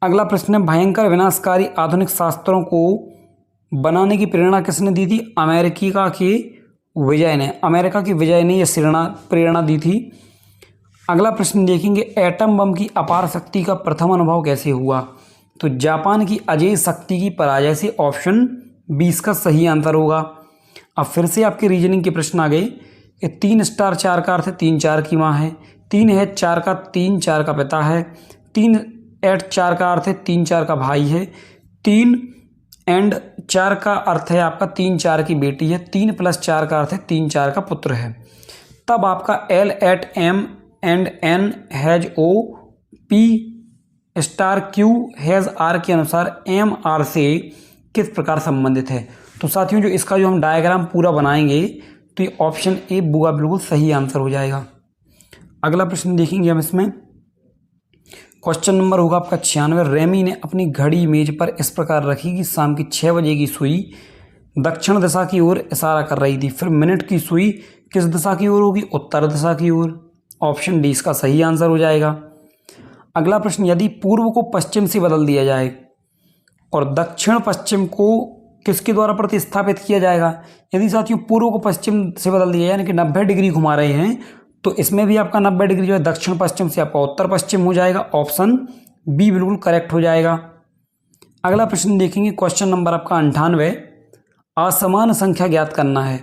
अगला प्रश्न है भयंकर विनाशकारी आधुनिक शास्त्रों को बनाने की प्रेरणा किसने दी थी, अमेरिका की विजय ने यह प्रेरणा दी थी। अगला प्रश्न देखेंगे एटम बम की अपार शक्ति का प्रथम अनुभव कैसे हुआ, तो जापान की अजेय शक्ति की पराजय से, ऑप्शन 20 का सही आंसर होगा। अब फिर से आपके रीजनिंग के प्रश्न आ गए कि 3 स्टार 4 का अर्थ है 3 4 की माँ है, 3 है 4 का 3 4 का पिता है, 3 8 4 का अर्थ है 3 4 का भाई है, 3 एंड 4 का अर्थ है आपका 3 4 की बेटी है, 3 + 4 का अर्थ है 3 4 का पुत्र है। तब आपका L at M and N has O P star Q has R के अनुसार M R से किस प्रकार संबंधित है। तो साथियों जो इसका जो हम डायग्राम पूरा बनाएंगे तो ये ऑप्शन ए बुआ बिल्कुल सही आंसर हो जाएगा। अगला प्रश्न देखेंगे हम इसमें, क्वेश्चन नंबर होगा आपका 96। रेमी ने अपनी घड़ी मेज पर इस प्रकार रखी कि शाम की 6 बजे की सुई दक्षिण दिशा की ओर इशारा कर रही थी, फिर मिनट की सुई किस दिशा की ओर होगी, उत्तर दिशा की ओर, ऑप्शन डी इसका सही आंसर हो जाएगा। अगला प्रश्न यदि पूर्व को पश्चिम से बदल दिया जाए और दक्षिण पश्चिम को किसके द्वारा प्रतिस्थापित किया जाएगा, यदि साथियों पूर्व को पश्चिम से बदल दिया यानी कि 90 डिग्री घुमा रहे हैं तो इसमें भी आपका 90 डिग्री जो है दक्षिण पश्चिम से आपका उत्तर पश्चिम हो जाएगा, ऑप्शन बी बिल्कुल करेक्ट हो जाएगा। अगला प्रश्न देखेंगे क्वेश्चन नंबर आपका 98। असमान संख्या ज्ञात करना है,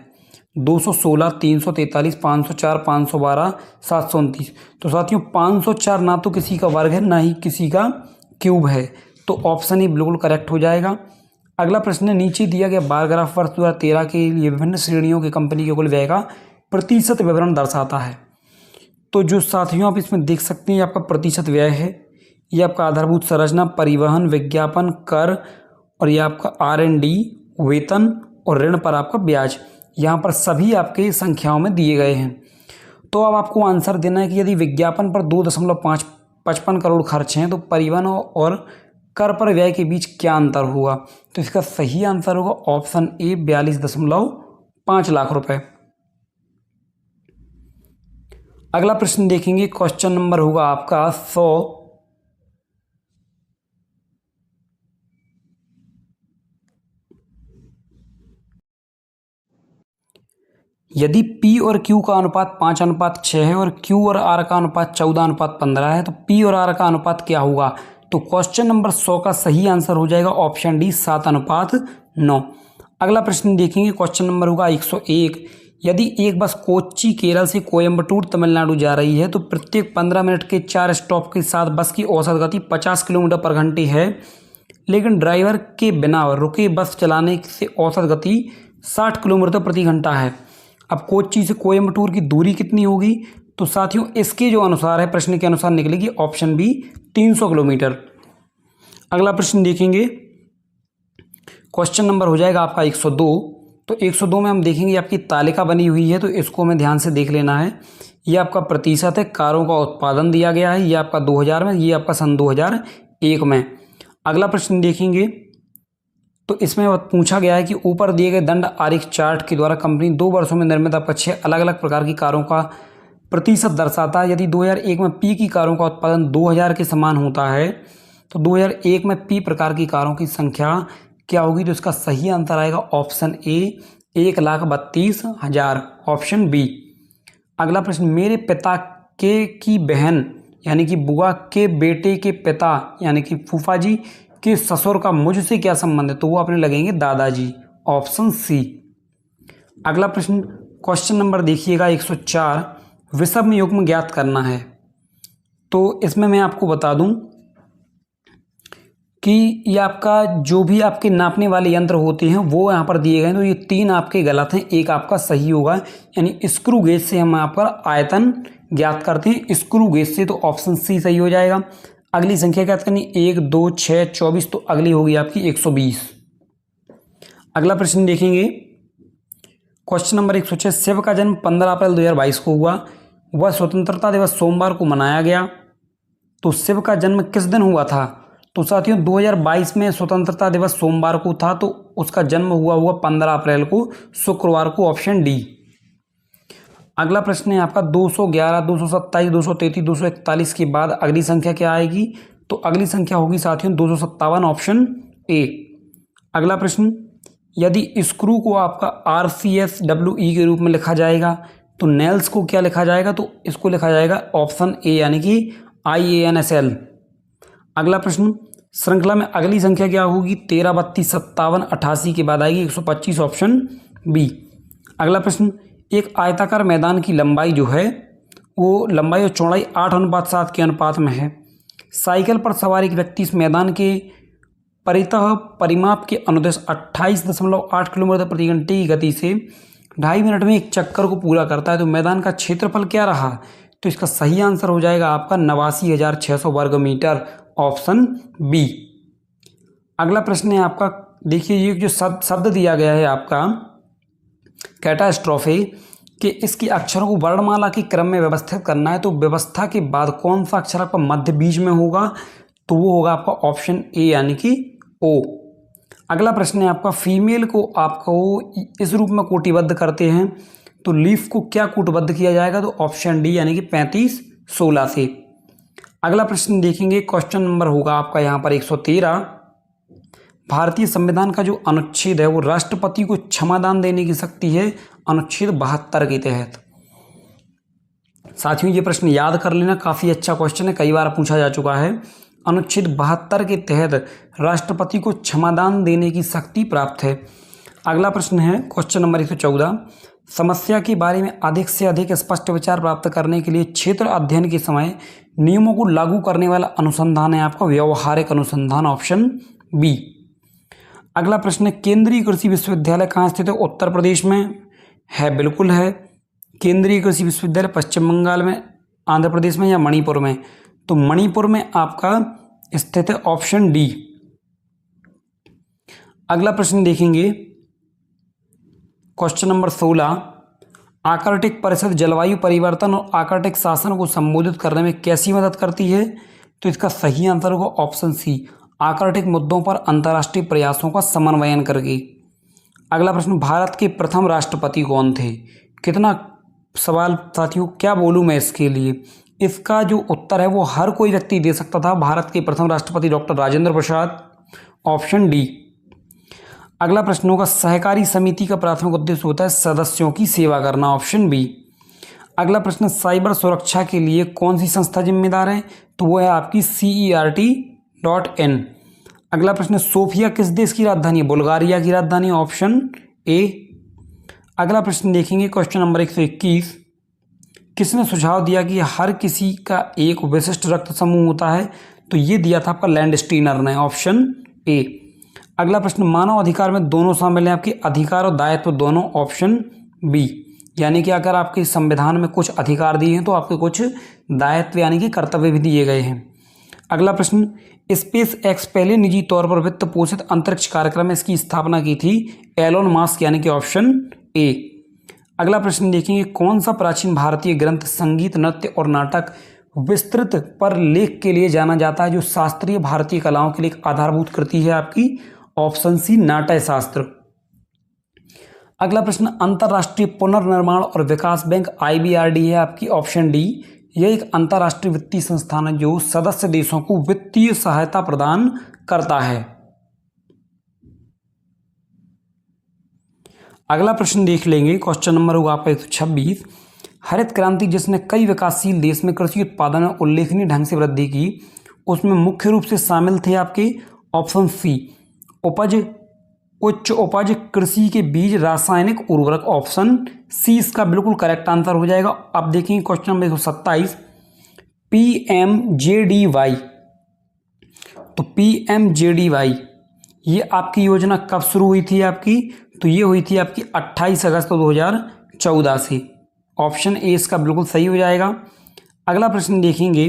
216, 343, 504, 512, 729। तो साथियों 504 ना तो किसी का वर्ग है ना ही किसी का क्यूब है, तो ऑप्शन ए बिल्कुल करेक्ट हो जाएगा। अगला प्रश्न है नीचे दिया गया बार ग्राफ वर्ष 2013 के लिए विभिन्न श्रेणियों की कंपनी के कुल व्यय का प्रतिशत विवरण दर्शाता है। तो जो साथियों आप इसमें देख सकते हैं आपका प्रतिशत व्यय है, ये आपका आधारभूत संरचना, परिवहन, विज्ञापन, कर और ये आपका R&D, वेतन और ऋण पर आपका ब्याज, यहाँ पर सभी आपके संख्याओं में दिए गए हैं। तो अब आपको आंसर देना है कि यदि विज्ञापन पर 2.55 करोड़ खर्च हैं तो परिवहन और कर पर व्यय के बीच क्या अंतर होगा, तो इसका सही आंसर होगा ऑप्शन ए 42.5 लाख रुपए। अगला प्रश्न देखेंगे क्वेश्चन नंबर होगा आपका 100। यदि P और Q का अनुपात 5:6 है और Q और R का अनुपात 14:15 है तो P और R का अनुपात क्या होगा, तो क्वेश्चन नंबर 100 का सही आंसर हो जाएगा ऑप्शन डी 7:9। अगला प्रश्न देखेंगे क्वेश्चन नंबर होगा 101। यदि एक बस कोच्चि केरल से कोयम्बटूर तमिलनाडु जा रही है तो प्रत्येक 15 मिनट के 4 स्टॉप के साथ बस की औसत गति 50 किलोमीटर पर घंटे है, लेकिन ड्राइवर के बिना रुके बस चलाने से औसत गति 60 किलोमीटर प्रति घंटा है। अब कोच्चि से कोयम्बटूर की दूरी कितनी होगी? तो साथियों इसके जो अनुसार है, प्रश्न के अनुसार निकलेगी ऑप्शन बी 300 किलोमीटर। अगला प्रश्न देखेंगे, क्वेश्चन नंबर हो जाएगा आपका 102। तो 102 में हम देखेंगे आपकी तालिका बनी हुई है, तो इसको हमें ध्यान से देख लेना है। ये आपका प्रतिशत है, कारों का उत्पादन दिया गया है, ये आपका 2000 में, ये आपका सन 2001 में। अगला प्रश्न देखेंगे, तो इसमें पूछा गया है कि ऊपर दिए गए दंड आरेख चार्ट के द्वारा कंपनी 2 वर्षों में निर्मित आपका 6 अलग अलग प्रकार की कारों का प्रतिशत दर्शाता है। यदि 2001 में पी की कारों का उत्पादन 2000 के समान होता है तो 2001 में पी प्रकार की कारों की संख्या क्या होगी? तो इसका सही आंसर आएगा ऑप्शन ए 1,32,000, ऑप्शन बी। अगला प्रश्न, मेरे पिता के की बहन यानी कि बुआ के बेटे के पिता यानी कि फूफा जी के ससुर का मुझसे क्या संबंध है? तो वो अपने लगेंगे दादाजी, ऑप्शन सी। अगला प्रश्न, क्वेश्चन नंबर देखिएगा 104, विषम युग्म ज्ञात करना है। तो इसमें मैं आपको बता दूं कि ये आपका जो भी आपके नापने वाले यंत्र होते हैं वो यहाँ पर दिए गए हैं, तो ये 3 आपके गलत हैं, एक आपका सही होगा। यानी स्क्रू गेज से हम यहाँ पर आयतन ज्ञात करते हैं, स्क्रू गेज से, तो ऑप्शन सी सही हो जाएगा। अगली संख्या ज्ञात करनी 1, 2, 6, 24, तो अगली होगी आपकी 120। अगला प्रश्न देखेंगे, क्वेश्चन नंबर 106, शिव का जन्म 15 अप्रैल 2022 को हुआ, वह स्वतंत्रता दिवस सोमवार को मनाया गया, तो शिव का जन्म किस दिन हुआ था? तो साथियों 2022 में स्वतंत्रता दिवस सोमवार को था, तो उसका जन्म हुआ 15 अप्रैल को, शुक्रवार को, ऑप्शन डी। अगला प्रश्न है आपका 211, 227, 233, 241 के बाद अगली संख्या क्या आएगी? तो अगली संख्या होगी साथियों 257, ऑप्शन ए। अगला प्रश्न, यदि स्क्रू को आपका RCSWE के रूप में लिखा जाएगा तो नेल्स को क्या लिखा जाएगा? तो इसको लिखा जाएगा ऑप्शन ए यानी कि IANSL। अगला प्रश्न, श्रृंखला में अगली संख्या क्या होगी? 13, 32, 57, 88 के बाद आएगी 125, ऑप्शन बी। अगला प्रश्न, एक आयताकार मैदान की लंबाई जो है वो लंबाई और चौड़ाई 8:7 के अनुपात में है। साइकिल पर सवार एक व्यक्ति इस मैदान के परितः परिमाप के अनुदेश 28.8 किलोमीटर प्रति घंटे की गति से 2.5 मिनट में एक चक्कर को पूरा करता है, तो मैदान का क्षेत्रफल क्या रहा? तो इसका सही आंसर हो जाएगा आपका 89,600 वर्ग मीटर, ऑप्शन बी। अगला प्रश्न है आपका, देखिए ये जो शब्द दिया गया है आपका कैटास्ट्रोफे कि इसकी अक्षरों को वर्णमाला के क्रम में व्यवस्थित करना है, तो व्यवस्था के बाद कौन सा अक्षर आपका मध्य बीच में होगा? तो वो होगा आपका ऑप्शन ए यानी कि ओ। अगला प्रश्न है आपका, फीमेल को आपको इस रूप में कोटिबद्ध करते हैं तो लीफ को क्या कूटबद्ध किया जाएगा? तो ऑप्शन डी यानी कि 35-16 से। अगला प्रश्न देखेंगे, क्वेश्चन नंबर होगा आपका यहाँ पर 113, भारतीय संविधान का जो अनुच्छेद है वो राष्ट्रपति को क्षमादान देने की शक्ति है अनुच्छेद 72 के तहत। साथियों ये प्रश्न याद कर लेना, काफ़ी अच्छा क्वेश्चन है, कई बार पूछा जा चुका है। अनुच्छेद 72 के तहत राष्ट्रपति को क्षमादान देने की शक्ति प्राप्त है। अगला प्रश्न है क्वेश्चन नंबर 114, समस्या के बारे में अधिक से अधिक स्पष्ट विचार प्राप्त करने के लिए क्षेत्र अध्ययन के समय नियमों को लागू करने वाला अनुसंधान है आपका व्यवहारिक अनुसंधान, ऑप्शन बी। अगला प्रश्न है, केंद्रीय कृषि विश्वविद्यालय कहाँ स्थित है? उत्तर प्रदेश में है, बिल्कुल है। केंद्रीय कृषि विश्वविद्यालय पश्चिम बंगाल में, आंध्र प्रदेश में या मणिपुर में? तो मणिपुर में आपका स्थित है, ऑप्शन डी। अगला प्रश्न देखेंगे, क्वेश्चन नंबर 16, आर्कटिक परिषद जलवायु परिवर्तन और आर्कटिक शासन को संबोधित करने में कैसी मदद करती है? तो इसका सही आंसर होगा ऑप्शन सी, आर्कटिक मुद्दों पर अंतर्राष्ट्रीय प्रयासों का समन्वयन करके। अगला प्रश्न, भारत के प्रथम राष्ट्रपति कौन थे? कितना सवाल साथियों, क्या बोलूं मैं इसके लिए? इसका जो उत्तर है वो हर कोई व्यक्ति दे सकता था। भारत के प्रथम राष्ट्रपति doctor Rajendra Prasad, option D. अगला प्रश्न होगा, सहकारी समिति का प्राथमिक उद्देश्य होता है सदस्यों की सेवा करना, ऑप्शन बी। अगला प्रश्न, साइबर सुरक्षा के लिए कौन सी संस्था जिम्मेदार है? तो वो है आपकी CERT.in। अगला प्रश्न, सोफिया किस देश की राजधानी है? बुल्गारिया की राजधानी, ऑप्शन ए। अगला प्रश्न देखेंगे क्वेश्चन नंबर 121, किसने सुझाव दिया कि हर किसी का एक विशिष्ट रक्त समूह होता है? तो ये दिया था आपका लैंडस्टीनर ने, ऑप्शन ए। अगला प्रश्न, मानव अधिकार में दोनों शामिल हैं, आपके अधिकार और दायित्व दोनों, ऑप्शन बी। यानी कि अगर आपके संविधान में कुछ अधिकार दिए हैं तो आपके कुछ दायित्व यानी कि कर्तव्य भी दिए गए हैं। अगला प्रश्न, स्पेस एक्स पहले निजी तौर पर वित्त पोषित अंतरिक्ष कार्यक्रम में इसकी स्थापना की थी एलोन मस्क, यानी कि ऑप्शन ए। अगला प्रश्न देखेंगे, कौन सा प्राचीन भारतीय ग्रंथ संगीत, नृत्य और नाटक विस्तृत पर लेख के लिए जाना जाता है, जो शास्त्रीय भारतीय कलाओं के लिए एक आधारभूत कृति है? आपकी ऑप्शन सी, नाट्य शास्त्र। अगला प्रश्न, अंतर्राष्ट्रीय पुनर्निर्माण और विकास बैंक IBRD है, आपकी ऑप्शन डी। यह एक अंतर्राष्ट्रीय वित्तीय संस्थान है जो सदस्य देशों को वित्तीय सहायता प्रदान करता है। अगला प्रश्न देख लेंगे, क्वेश्चन नंबर होगा आपका 126, हरित क्रांति जिसने कई विकासशील देश में कृषि उत्पादन में उल्लेखनीय ढंग से वृद्धि की, उसमें मुख्य रूप से शामिल थे आपके ऑप्शन सी, उपज, उच्च उपज, कृषि के बीज, रासायनिक उर्वरक, ऑप्शन सी इसका बिल्कुल करेक्ट आंसर हो जाएगा। अब देखेंगे क्वेश्चन नंबर 127, PMJDY। तो PMJDY ये आपकी योजना कब शुरू हुई थी आपकी? तो ये हुई थी आपकी 28 अगस्त 2014 से, ऑप्शन ए इसका बिल्कुल सही हो जाएगा। अगला प्रश्न देखेंगे,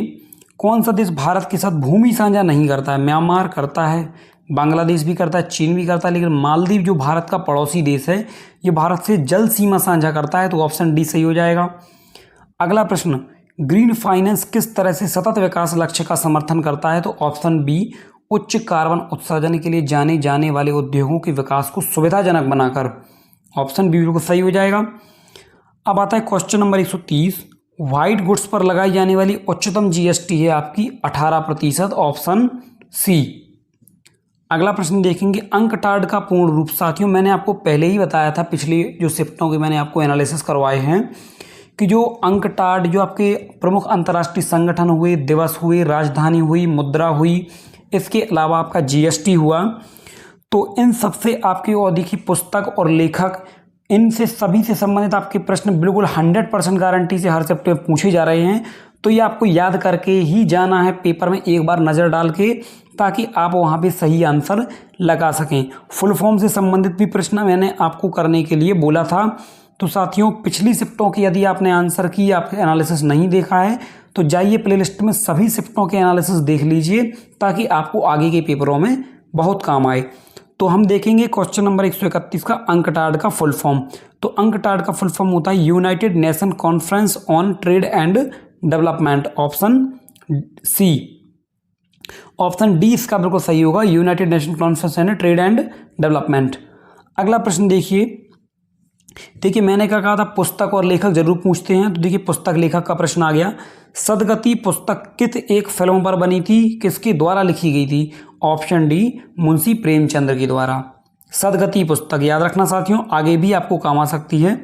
कौन सा देश भारत के साथ भूमि साझा नहीं करता है? म्यांमार करता है, बांग्लादेश भी करता है, चीन भी करता है, लेकिन मालदीव जो भारत का पड़ोसी देश है ये भारत से जल सीमा साझा करता है, तो ऑप्शन डी सही हो जाएगा। अगला प्रश्न, ग्रीन फाइनेंस किस तरह से सतत विकास लक्ष्य का समर्थन करता है? तो ऑप्शन बी, उच्च कार्बन उत्सर्जन के लिए जाने जाने वाले उद्योगों के विकास को सुविधाजनक बनाकर, ऑप्शन बी बिल्कुल सही हो जाएगा। अब आता है क्वेश्चन नंबर 130, व्हाइट गुड्स पर लगाई जाने वाली उच्चतम GST है आपकी 18%, ऑप्शन सी। अगला प्रश्न देखेंगे, अंकटाड का पूर्ण रूप। साथियों मैंने आपको पहले ही बताया था, पिछली जो शिफ्टों के मैंने आपको एनालिसिस करवाए हैं, कि जो अंकटाड जो आपके प्रमुख अंतर्राष्ट्रीय संगठन हुए, दिवस हुए, राजधानी हुई, मुद्रा हुई, इसके अलावा आपका GST हुआ, तो इन सबसे आपकी अवधि की पुस्तक और लेखक, इनसे सभी से संबंधित आपके प्रश्न बिल्कुल 100% गारंटी से हर शिफ्ट में पूछे जा रहे हैं। तो ये आपको याद करके ही जाना है पेपर में, एक बार नज़र डाल के, ताकि आप वहाँ पे सही आंसर लगा सकें। फुल फॉर्म से संबंधित भी प्रश्न मैंने आपको करने के लिए बोला था। तो साथियों पिछली शिफ्टों की यदि आपने आंसर की, आपने एनालिसिस नहीं देखा है, तो जाइए प्लेलिस्ट में सभी शिफ्टों के एनालिसिस देख लीजिए, ताकि आपको आगे के पेपरों में बहुत काम आए। तो हम देखेंगे क्वेश्चन नंबर 131 का अंकटाड का फुल फॉर्म। तो अंकटाड का फुल फॉर्म होता है United Nation conference on trade and development, option C. Option D इसका बिल्कुल सही होगा, United Nation conference on trade and development. अगला प्रश्न देखिए मैंने क्या कहा था, पुस्तक और लेखक जरूर पूछते हैं। तो देखिए पुस्तक लेखक का प्रश्न आ गया। सदगति पुस्तक किस एक फिल्म पर बनी थी, किसके द्वारा लिखी गई थी? ऑप्शन डी, मुंशी प्रेमचंद्र के द्वारा। सदगति पुस्तक याद रखना साथियों, आगे भी आपको काम आ सकती है।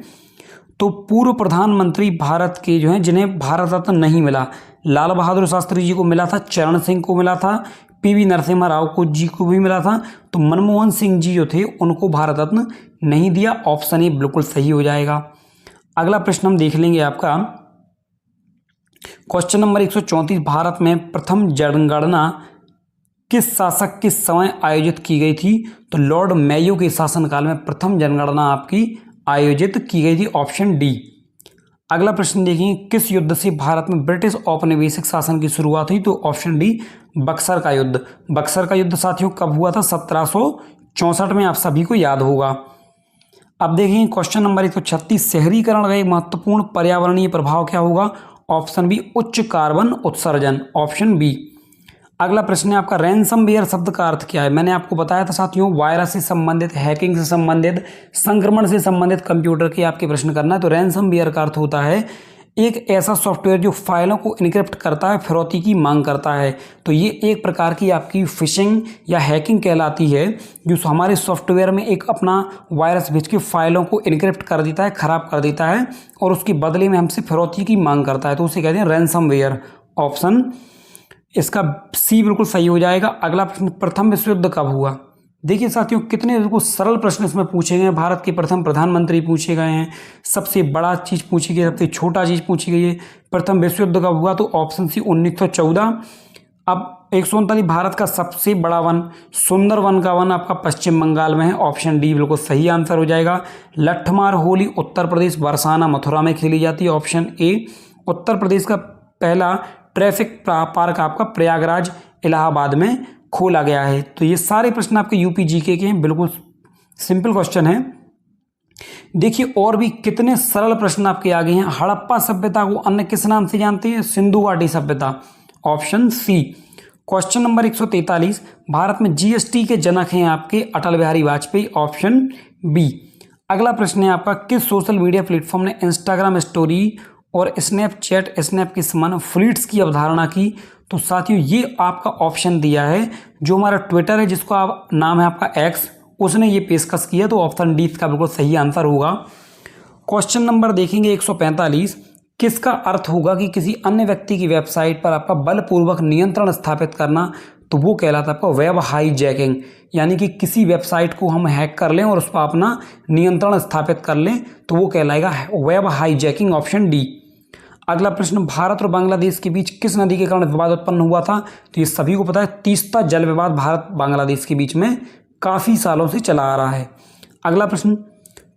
तो पूर्व प्रधानमंत्री भारत के जो हैं, जिन्हें भारत रत्न नहीं मिला, लाल बहादुर शास्त्री जी को मिला था, चरण सिंह को मिला था, PV नरसिम्हा राव जी को भी मिला था। तो मनमोहन सिंह जी जो थे उनको भारत रत्न नहीं दिया, ऑप्शन ए बिल्कुल सही हो जाएगा। अगला प्रश्न हम देख लेंगे आपका क्वेश्चन नंबर 134, भारत में प्रथम जनगणना किस शासक के समय आयोजित की गई थी? तो लॉर्ड मेयो के शासनकाल में प्रथम जनगणना आपकी आयोजित की गई थी, ऑप्शन डी। अगला प्रश्न देखिए, किस युद्ध से भारत में ब्रिटिश औपनिवेशिक शासन की शुरुआत हुई? तो ऑप्शन डी, बक्सर का युद्ध। बक्सर का युद्ध साथियों कब हुआ था? 1764 में, आप सभी को याद होगा। अब देखिए क्वेश्चन नंबर 136, शहरीकरण का एक महत्वपूर्ण पर्यावरणीय प्रभाव क्या होगा? ऑप्शन बी, उच्च कार्बन उत्सर्जन, ऑप्शन बी। अगला प्रश्न है आपका, रैनसमवेयर शब्द का अर्थ क्या है? मैंने आपको बताया था साथियों, वायरस से संबंधित, हैकिंग से संबंधित, संक्रमण से संबंधित कंप्यूटर के आपके प्रश्न करना है। तो रैनसमवेयर का अर्थ होता है एक ऐसा सॉफ्टवेयर जो फाइलों को इनक्रिप्ट करता है, फिरौती की मांग करता है। तो ये एक प्रकार की आपकी फिशिंग या हैकिंग कहलाती है, जो हमारे सॉफ्टवेयर में एक अपना वायरस भेज के फाइलों को इनक्रिप्ट कर देता है, खराब कर देता है, और उसके बदले में हमसे फिरौती की मांग करता है। तो उसे कहते हैं रैनसमवेयर, ऑप्शन इसका सी बिल्कुल सही हो जाएगा। अगला प्रश्न, प्रथम विश्व युद्ध कब हुआ? देखिए साथियों कितने बिल्कुल सरल प्रश्न इसमें पूछे गए हैं। भारत के प्रथम प्रधानमंत्री पूछे गए हैं, सबसे बड़ा चीज़ पूछी गई, सबसे छोटा चीज़ पूछी गई है, प्रथम विश्व युद्ध कब हुआ तो ऑप्शन सी 1914। अब 139 भारत का सबसे बड़ा वन सुंदरवन का वन आपका पश्चिम बंगाल में है, ऑप्शन डी बिल्कुल सही आंसर हो जाएगा। लठमार होली उत्तर प्रदेश बरसाना मथुरा में खेली जाती है, ऑप्शन ए। उत्तर प्रदेश का पहला ट्रैफिक पार्क आपका प्रयागराज इलाहाबाद में खोला गया है। तो ये सारे प्रश्न आपके यूपी जीके के हैं, बिल्कुल सिंपल क्वेश्चन है। देखिए और भी कितने सरल प्रश्न आपके आगे हैं। हड़प्पा सभ्यता को अन्य किस नाम से जानते हैं? सिंधु घाटी सभ्यता, option C. Question number 143, Bharat में जीएसटी के जनक हैं आपके अटल बिहारी वाजपेयी, ऑप्शन बी। अगला प्रश्न है आपका, किस सोशल मीडिया प्लेटफॉर्म ने इंस्टाग्राम स्टोरी और स्नैपचैट स्नैप के समान फ्लीट्स की अवधारणा की? तो साथियों ये आपका ऑप्शन दिया है जो हमारा ट्विटर है, जिसको आप नाम है आपका एक्स, उसने ये पेशकश किया, तो ऑप्शन डी इसका बिल्कुल सही आंसर होगा। क्वेश्चन नंबर देखेंगे 145, किसका अर्थ होगा कि किसी अन्य व्यक्ति की वेबसाइट पर आपका बलपूर्वक नियंत्रण स्थापित करना? तो वो कहलाता है आपका वेब हाईजैकिंग, यानी कि किसी वेबसाइट को हम हैक कर लें और उस पर अपना नियंत्रण स्थापित कर लें तो वो कहलाएगा वेब हाईजैकिंग, ऑप्शन डी। अगला प्रश्न, भारत और बांग्लादेश के बीच किस नदी के कारण विवाद उत्पन्न हुआ था? तो ये सभी को पता है, तीस्ता जल विवाद भारत बांग्लादेश के बीच में काफ़ी सालों से चला आ रहा है। अगला प्रश्न,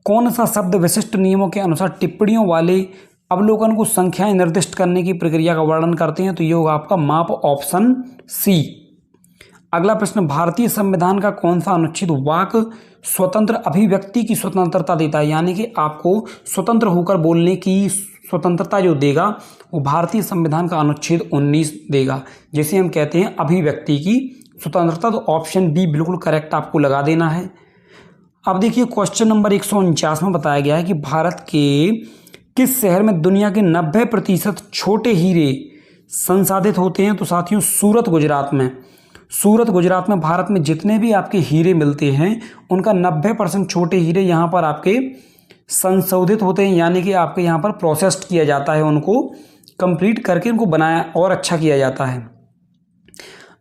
कौन सा शब्द विशिष्ट नियमों के अनुसार टिप्पणियों वाले अवलोकन को संख्याएं निर्दिष्ट करने की प्रक्रिया का वर्णन करते हैं? तो ये होगा आपका माप, ऑप्शन सी। अगला प्रश्न, भारतीय संविधान का कौन सा अनुच्छेद वाक स्वतंत्र अभिव्यक्ति की स्वतंत्रता देता है? यानी कि आपको स्वतंत्र होकर बोलने की स्वतंत्रता जो देगा वो भारतीय संविधान का अनुच्छेद 19 देगा, जिसे हम कहते हैं अभिव्यक्ति की स्वतंत्रता। तो ऑप्शन बी बिल्कुल करेक्ट आपको लगा देना है। अब देखिए क्वेश्चन नंबर 149 में बताया गया है कि भारत के किस शहर में दुनिया के 90% छोटे हीरे संसाधित होते हैं? तो साथियों सूरत, गुजरात में। सूरत गुजरात में भारत में जितने भी आपके हीरे मिलते हैं उनका 90% छोटे हीरे यहाँ पर आपके संशोधित होते हैं, यानी कि आपके यहाँ पर प्रोसेस्ड किया जाता है, उनको कंप्लीट करके उनको बनाया और अच्छा किया जाता है।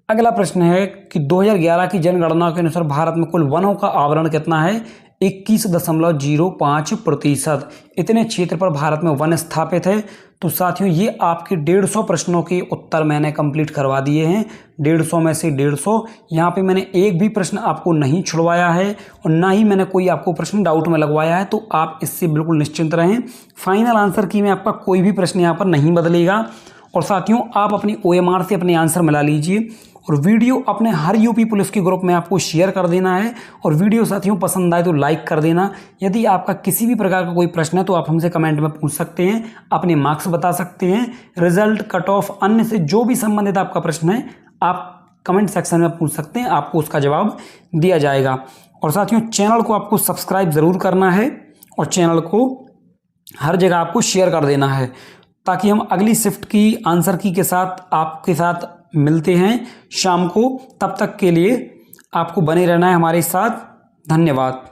अगला प्रश्न है कि 2011 की जनगणना के अनुसार भारत में कुल वनों का आवरण कितना है? 21.05%। इतने क्षेत्र पर भारत में वन स्थापित है। तो साथियों ये आपके 150 प्रश्नों के उत्तर मैंने कंप्लीट करवा दिए हैं, 150 में से 150। यहाँ पे मैंने एक भी प्रश्न आपको नहीं छुड़वाया है और ना ही मैंने कोई आपको प्रश्न डाउट में लगवाया है, तो आप इससे बिल्कुल निश्चिंत रहें। फाइनल आंसर की में आपका कोई भी प्रश्न यहाँ पर नहीं बदलेगा। और साथियों आप अपनी OMR से अपने आंसर मिला लीजिए और वीडियो अपने हर यूपी पुलिस के ग्रुप में आपको शेयर कर देना है। और वीडियो साथियों पसंद आए तो लाइक कर देना। यदि आपका किसी भी प्रकार का कोई प्रश्न है तो आप हमसे कमेंट में पूछ सकते हैं, अपने मार्क्स बता सकते हैं, रिजल्ट, कट ऑफ, अन्य से जो भी संबंधित आपका प्रश्न है आप कमेंट सेक्शन में पूछ सकते हैं, आपको उसका जवाब दिया जाएगा। और साथियों चैनल को आपको सब्सक्राइब ज़रूर करना है और चैनल को हर जगह आपको शेयर कर देना है, ताकि हम अगली शिफ्ट की आंसर की के साथ आपके साथ मिलते हैं शाम को। तब तक के लिए आपको बने रहना है हमारे साथ। धन्यवाद।